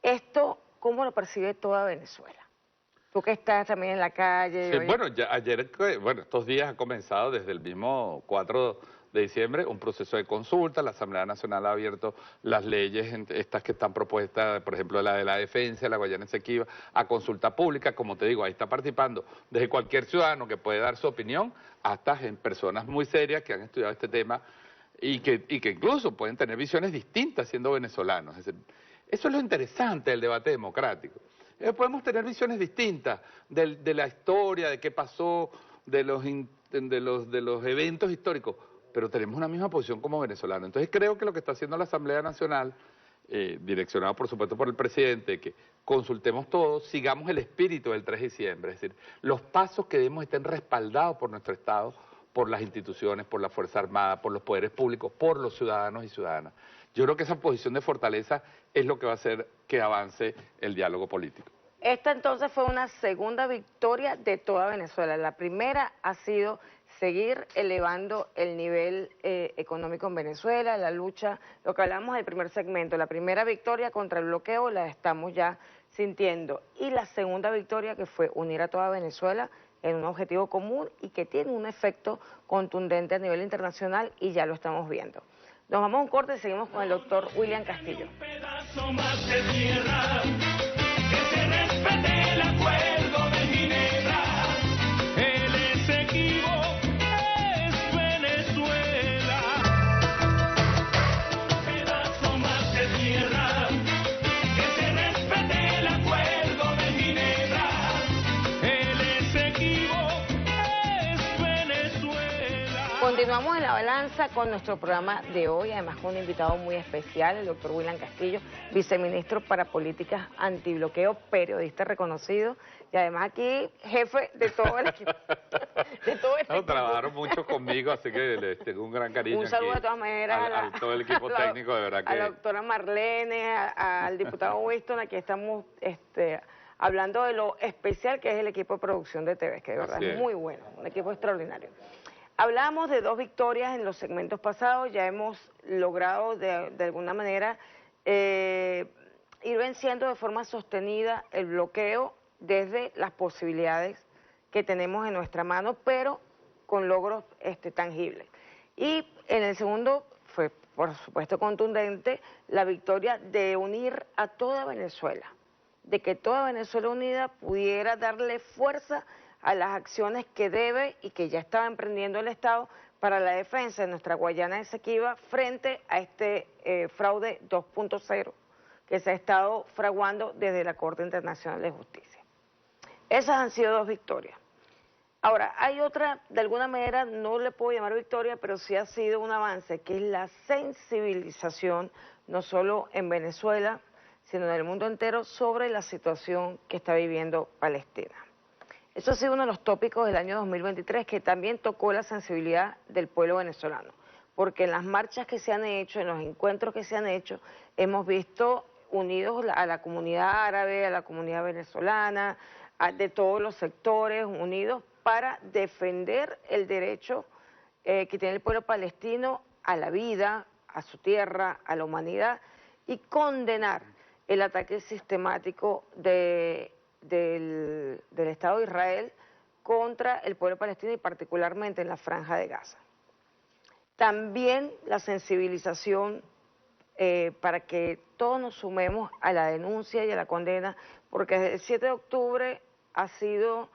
Esto, ¿cómo lo percibe toda Venezuela? Tú que estás también en la calle. Sí, bueno, estos días ha comenzado desde el mismo 4 de diciembre un proceso de consulta. La Asamblea Nacional ha abierto las leyes, estas que están propuestas, por ejemplo, la de la defensa, la Guayana Esequiba, a consulta pública. Como te digo, ahí está participando desde cualquier ciudadano que puede dar su opinión hasta personas muy serias que han estudiado este tema y que incluso pueden tener visiones distintas siendo venezolanos. Es decir, eso es lo interesante del debate democrático. Podemos tener visiones distintas de la historia, de qué pasó, de los eventos históricos, pero tenemos una misma posición como venezolanos. Entonces creo que lo que está haciendo la Asamblea Nacional, direccionado por supuesto por el presidente, que consultemos todos, sigamos el espíritu del 3 de diciembre, es decir, los pasos que demos estén respaldados por nuestro Estado, por las instituciones, por la Fuerza Armada, por los poderes públicos, por los ciudadanos y ciudadanas. Yo creo que esa posición de fortaleza es lo que va a hacer que avance el diálogo político. Esta entonces fue una segunda victoria de toda Venezuela. La primera ha sido seguir elevando el nivel económico en Venezuela, la lucha, lo que hablamos del primer segmento, la primera victoria contra el bloqueo la estamos ya sintiendo. Y la segunda victoria que fue unir a toda Venezuela en un objetivo común y que tiene un efecto contundente a nivel internacional y ya lo estamos viendo. Nos vamos a un corte y seguimos con el doctor William Castillo. Un pedazo más de tierra, que se respete el acuerdo de Ginebra. El Esequibo es Venezuela. Un pedazo más de tierra, que se respete el acuerdo de Ginebra. El Esequibo es Venezuela. Continuamos en La Balanza con nuestro programa de hoy, además con un invitado muy especial, el doctor William Castillo, viceministro para Políticas Antibloqueo, periodista reconocido y además aquí jefe de todo el equipo. Trabajaron mucho conmigo, así que les tengo un gran cariño. Un saludo aquí de todas maneras a todo el equipo técnico, de verdad que... A la doctora Marlene, al diputado Winston, aquí estamos hablando de lo especial que es el equipo de producción de TV, que de verdad es muy bueno, un equipo extraordinario. Hablamos de 2 victorias en los segmentos pasados, ya hemos logrado de alguna manera ir venciendo de forma sostenida el bloqueo desde las posibilidades que tenemos en nuestra mano, pero con logros tangibles. Y en el segundo fue, por supuesto, contundente la victoria de unir a toda Venezuela, de que toda Venezuela unida pudiera darle fuerza a las acciones que debe y que ya estaba emprendiendo el Estado para la defensa de nuestra Guayana Esequiba frente a este fraude 2.0 que se ha estado fraguando desde la Corte Internacional de Justicia. Esas han sido 2 victorias. Ahora, hay otra, de alguna manera, no le puedo llamar victoria, pero sí ha sido un avance, que es la sensibilización, no solo en Venezuela, sino en el mundo entero, sobre la situación que está viviendo Palestina. Eso ha sido uno de los tópicos del año 2023, que también tocó la sensibilidad del pueblo venezolano, porque en las marchas que se han hecho, en los encuentros que se han hecho, hemos visto unidos a la comunidad árabe, a la comunidad venezolana, de todos los sectores, unidos para defender el derecho que tiene el pueblo palestino a la vida, a su tierra, a la humanidad, y condenar el ataque sistemático del Estado de Israel contra el pueblo palestino y particularmente en la Franja de Gaza. También la sensibilización para que todos nos sumemos a la denuncia y a la condena, porque desde el 7 de octubre ha sido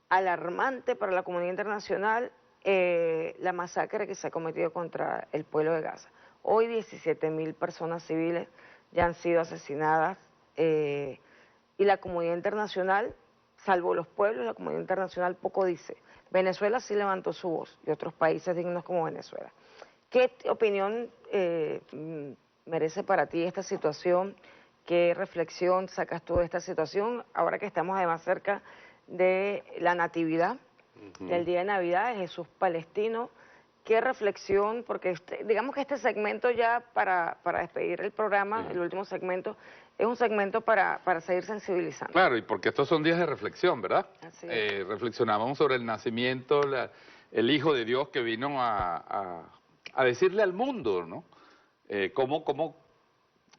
alarmante para la comunidad internacional la masacre que se ha cometido contra el pueblo de Gaza. Hoy 17.000 personas civiles ya han sido asesinadas y la comunidad internacional, salvo los pueblos, la comunidad internacional poco dice. Venezuela sí levantó su voz y otros países dignos como Venezuela. ¿Qué opinión merece para ti esta situación? ¿Qué reflexión sacas tú de esta situación ahora que estamos además cerca de la Natividad, del día de Navidad, de Jesús palestino? ¿Qué reflexión? Porque digamos que este segmento ya para despedir el programa, el último segmento, es un segmento para seguir sensibilizando. Claro, y porque estos son días de reflexión, ¿verdad? Así es. Reflexionábamos sobre el nacimiento, el Hijo de Dios que vino a decirle al mundo, ¿no?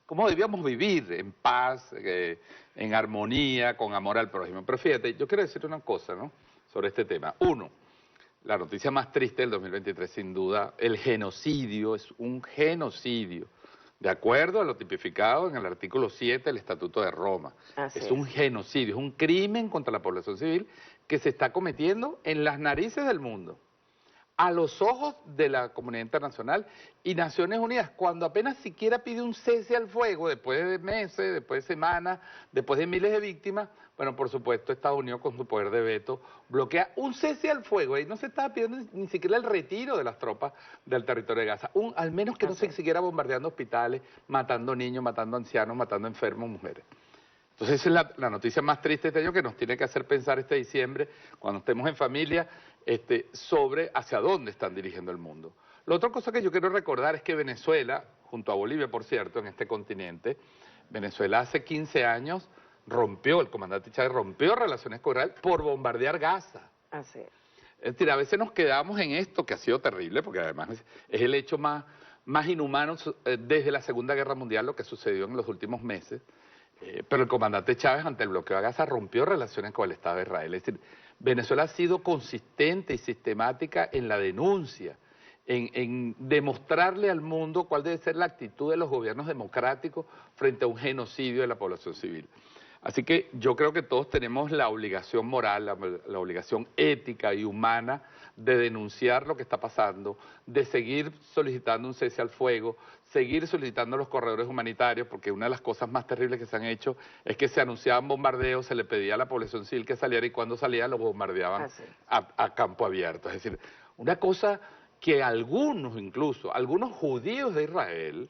Cómo debíamos vivir en paz, en armonía, con amor al prójimo. Pero fíjate, yo quiero decir una cosa, ¿no?, sobre este tema. Uno, la noticia más triste del 2023, sin duda, el genocidio, es un genocidio, de acuerdo a lo tipificado en el artículo 7 del Estatuto de Roma. Es un genocidio, es un crimen contra la población civil que se está cometiendo en las narices del mundo, a los ojos de la comunidad internacional y Naciones Unidas, cuando apenas siquiera pide un cese al fuego, después de meses, después de semanas, después de miles de víctimas. Bueno, por supuesto, Estados Unidos con su poder de veto bloquea un cese al fuego, y no se estaba pidiendo ni siquiera el retiro de las tropas del territorio de Gaza, al menos que no se siguiera bombardeando hospitales, matando niños, matando ancianos, matando enfermos, mujeres. Entonces esa es la noticia más triste de este año, que nos tiene que hacer pensar este diciembre, cuando estemos en familia, sobre hacia dónde están dirigiendo el mundo. La otra cosa que yo quiero recordar es que Venezuela, junto a Bolivia, por cierto, en este continente, Venezuela hace 15 años el comandante Chávez rompió relaciones con Israel por bombardear Gaza. Así es. Es decir, a veces nos quedamos en esto, que ha sido terrible, porque además es el hecho más inhumano desde la Segunda Guerra Mundial, lo que sucedió en los últimos meses. Pero el comandante Chávez, ante el bloqueo de Gaza, rompió relaciones con el Estado de Israel. Es decir, Venezuela ha sido consistente y sistemática en la denuncia, en demostrarle al mundo cuál debe ser la actitud de los gobiernos democráticos frente a un genocidio de la población civil. Así que yo creo que todos tenemos la obligación moral, la obligación ética y humana de denunciar lo que está pasando, de seguir solicitando un cese al fuego, seguir solicitando los corredores humanitarios, porque una de las cosas más terribles que se han hecho es que se anunciaban bombardeos, se le pedía a la población civil que saliera y cuando salía los bombardeaban a campo abierto. Es decir, una cosa que algunos judíos de Israel,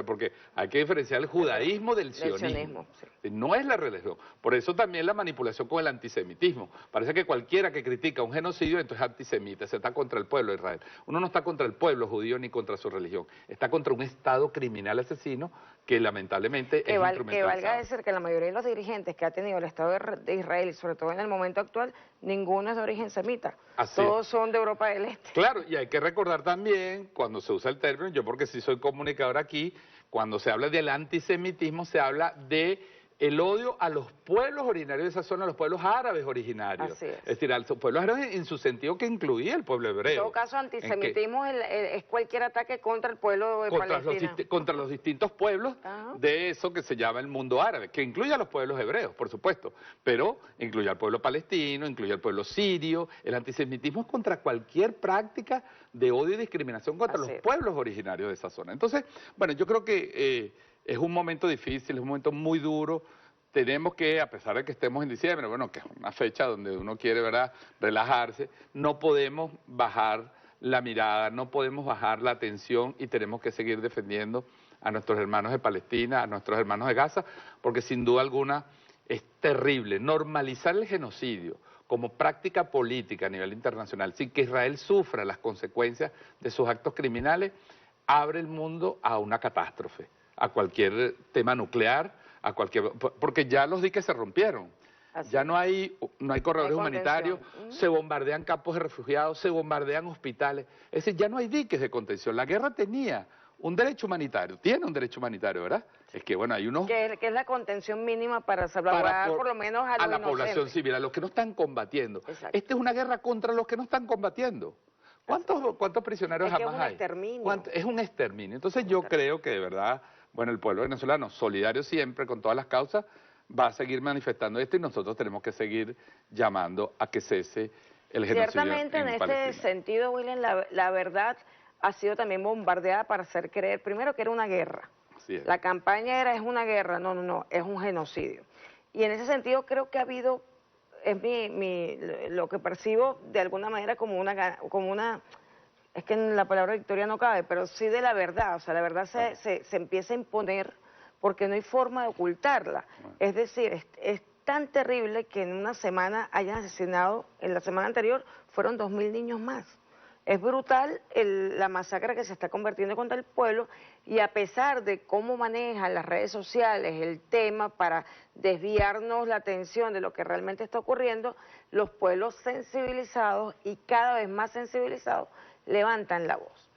porque hay que diferenciar el judaísmo del sionismo. Sí. No es la religión. Por eso también la manipulación con el antisemitismo. Parece que cualquiera que critica un genocidio entonces es antisemita, se está contra el pueblo de Israel. Uno no está contra el pueblo judío ni contra su religión, está contra un Estado criminal asesino que lamentablemente es instrumentalizado. Que valga decir que la mayoría de los dirigentes que ha tenido el Estado de Israel, y sobre todo en el momento actual, ninguno es de origen semita. Todos son de Europa del Este. Claro, y hay que recordar también, cuando se usa el término, yo porque sí soy comunicador aquí, cuando se habla del antisemitismo se habla de el odio a los pueblos originarios de esa zona, a los pueblos árabes originarios. Así es. Es decir, a los pueblos árabes en su sentido que incluía el pueblo hebreo. En todo caso, antisemitismo es cualquier ataque contra el pueblo de Palestina. Contra los distintos pueblos de eso que se llama el mundo árabe, que incluye a los pueblos hebreos, por supuesto, pero incluye al pueblo palestino, incluye al pueblo sirio. El antisemitismo es contra cualquier práctica de odio y discriminación contra los pueblos originarios de esa zona. Entonces, bueno, yo creo que es un momento difícil, es un momento muy duro. Tenemos que, a pesar de que estemos en diciembre, bueno, que es una fecha donde uno quiere, ¿verdad?, relajarse, no podemos bajar la mirada, no podemos bajar la atención y tenemos que seguir defendiendo a nuestros hermanos de Palestina, a nuestros hermanos de Gaza, porque sin duda alguna es terrible normalizar el genocidio como práctica política a nivel internacional, sin que Israel sufra las consecuencias de sus actos criminales, abre el mundo a una catástrofe, a cualquier tema nuclear, porque ya los diques se rompieron. Ya no hay corredores humanitarios, se bombardean campos de refugiados, se bombardean hospitales. Es decir, ya no hay diques de contención. La guerra tenía un derecho humanitario, tiene un derecho humanitario, ¿verdad? Es que, bueno, hay unos... Que es la contención mínima para salvaguardar por lo menos a la población civil, a los que no están combatiendo. Exacto. Esta es una guerra contra los que no están combatiendo. ¿Cuántos prisioneros jamás hay? Es un exterminio. Entonces yo creo que de verdad, bueno, el pueblo venezolano, solidario siempre con todas las causas, va a seguir manifestando esto y nosotros tenemos que seguir llamando a que cese el genocidio. Ciertamente en este sentido, William, la verdad ha sido también bombardeada para hacer creer, primero, que era una guerra. La campaña es una guerra, no, es un genocidio. Y en ese sentido creo que ha habido, lo que percibo de alguna manera como una, es que en la palabra victoria no cabe, pero sí de la verdad, o sea, la verdad se empieza a imponer porque no hay forma de ocultarla. Es decir, es tan terrible que en una semana hayan asesinado, en la semana anterior fueron 2.000 niños más. Es brutal la masacre que se está convirtiendo contra el pueblo y a pesar de cómo manejan las redes sociales el tema para desviarnos la atención de lo que realmente está ocurriendo, los pueblos sensibilizados y cada vez más sensibilizados levantan la voz.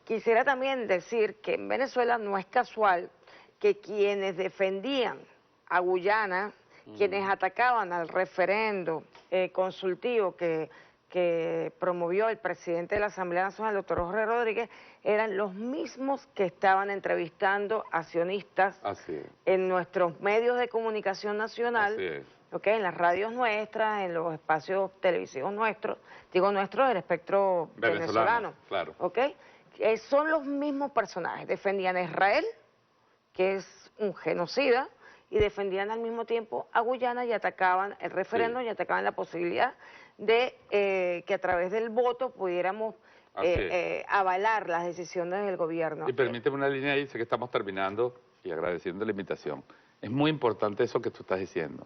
Quisiera también decir que en Venezuela no es casual que quienes defendían a Guyana, quienes atacaban al referendo consultivo que promovió el presidente de la Asamblea Nacional, el doctor Jorge Rodríguez, eran los mismos que estaban entrevistando a sionistas en nuestros medios de comunicación nacional, en las radios nuestras, en los espacios televisivos nuestros, del espectro venezolano. Claro. Son los mismos personajes, defendían a Israel, que es un genocida, y defendían al mismo tiempo a Guyana y atacaban el referéndum y atacaban la posibilidad de que a través del voto pudiéramos avalar las decisiones del gobierno. Y permíteme una línea ahí, sé que estamos terminando y agradeciendo la invitación. Es muy importante eso que tú estás diciendo,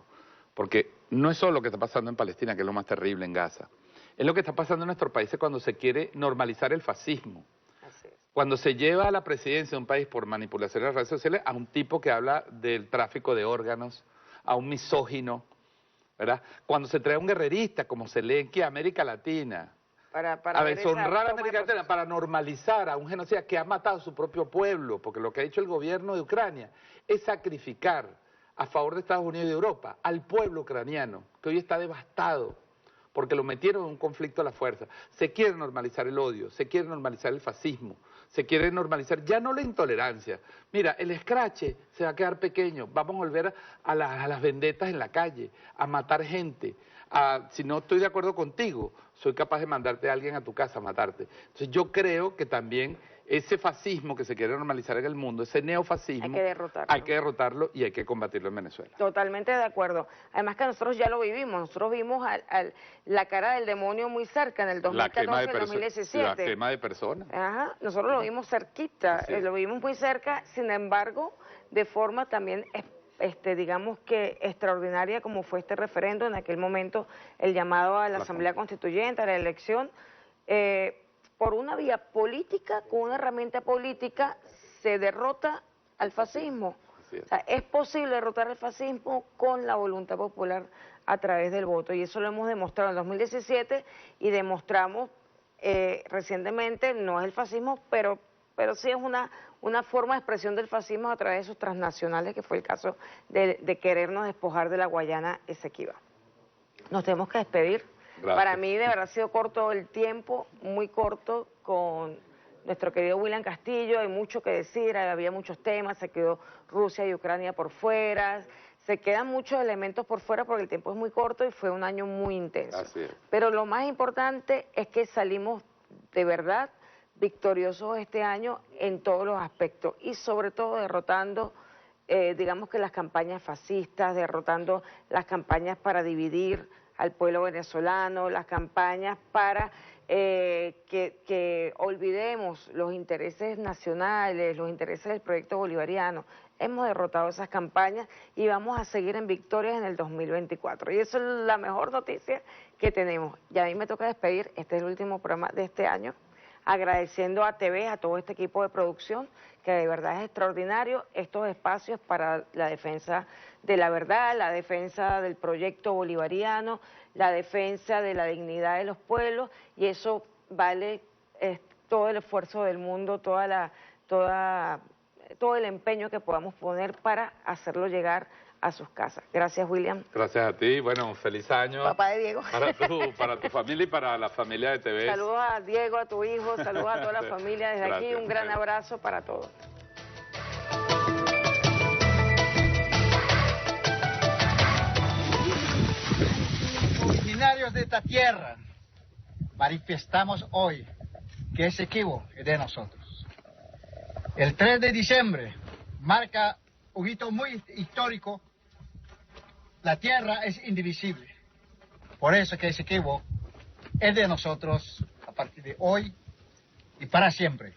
Porque no es solo lo que está pasando en Palestina, que es lo más terrible en Gaza. Es lo que está pasando en nuestros países cuando se quiere normalizar el fascismo. Cuando se lleva a la presidencia de un país por manipulación de las redes sociales a un tipo que habla del tráfico de órganos, a un misógino, ¿verdad? Cuando se trae a un guerrerista, como Zelensky, a América Latina, a deshonrar a América Latina, para normalizar a un genocida que ha matado a su propio pueblo, porque lo que ha hecho el gobierno de Ucrania es sacrificar a favor de Estados Unidos y de Europa al pueblo ucraniano, que hoy está devastado, porque lo metieron en un conflicto a la fuerza. Se quiere normalizar el odio, se quiere normalizar el fascismo, se quiere normalizar ya no la intolerancia. Mira, el escrache se va a quedar pequeño, vamos a volver a las vendetas en la calle, a matar gente. Si no estoy de acuerdo contigo, soy capaz de mandarte a alguien a tu casa a matarte. Entonces yo creo que también ese fascismo que se quiere normalizar en el mundo, ese neofascismo, hay que derrotarlo y hay que combatirlo en Venezuela. Totalmente de acuerdo. Además que nosotros ya lo vivimos, nosotros vimos la cara del demonio muy cerca en el 2014-2017. La quema de personas. Ajá, nosotros lo vimos cerquita, lo vimos muy cerca, sin embargo, de forma también digamos que extraordinaria, como fue este referendo en aquel momento, el llamado a la Asamblea Constituyente, a la elección, por una vía política, con una herramienta política, se derrota al fascismo. O sea, es posible derrotar al fascismo con la voluntad popular a través del voto, y eso lo hemos demostrado en 2017 y demostramos recientemente, no es el fascismo, pero sí es una forma de expresión del fascismo a través de sus transnacionales, que fue el caso de querernos despojar de la Guayana Esequiba. Nos tenemos que despedir. Gracias. Para mí de verdad ha sido corto el tiempo, muy corto, con nuestro querido William Castillo. Hay mucho que decir, había muchos temas, se quedó Rusia y Ucrania por fuera, se quedan muchos elementos por fuera porque el tiempo es muy corto y fue un año muy intenso. Así es. Pero lo más importante es que salimos de verdad victoriosos este año en todos los aspectos y sobre todo derrotando, digamos que las campañas fascistas, derrotando las campañas para dividir al pueblo venezolano, las campañas para que olvidemos los intereses nacionales, los intereses del proyecto bolivariano. Hemos derrotado esas campañas y vamos a seguir en victorias en el 2024. Y eso es la mejor noticia que tenemos. Y a mí me toca despedir, este es el último programa de este año, agradeciendo a TV, a todo este equipo de producción, que de verdad es extraordinario, estos espacios para la defensa de la verdad, la defensa del proyecto bolivariano, la defensa de la dignidad de los pueblos, y eso vale todo el esfuerzo del mundo, todo el empeño que podamos poner para hacerlo llegar a sus casas. Gracias, William. Gracias a ti. Bueno, feliz año. Papá de Diego. Para tu familia y para la familia de TV. Saludos a Diego, a tu hijo, saludos a toda la familia. Desde Gracias, aquí un gran abrazo para todos. Originarios de esta tierra, manifestamos hoy que Esequibo es de nosotros. El 3 de diciembre marca un hito muy histórico. La tierra es indivisible. Por eso que Esequibo es de nosotros a partir de hoy y para siempre.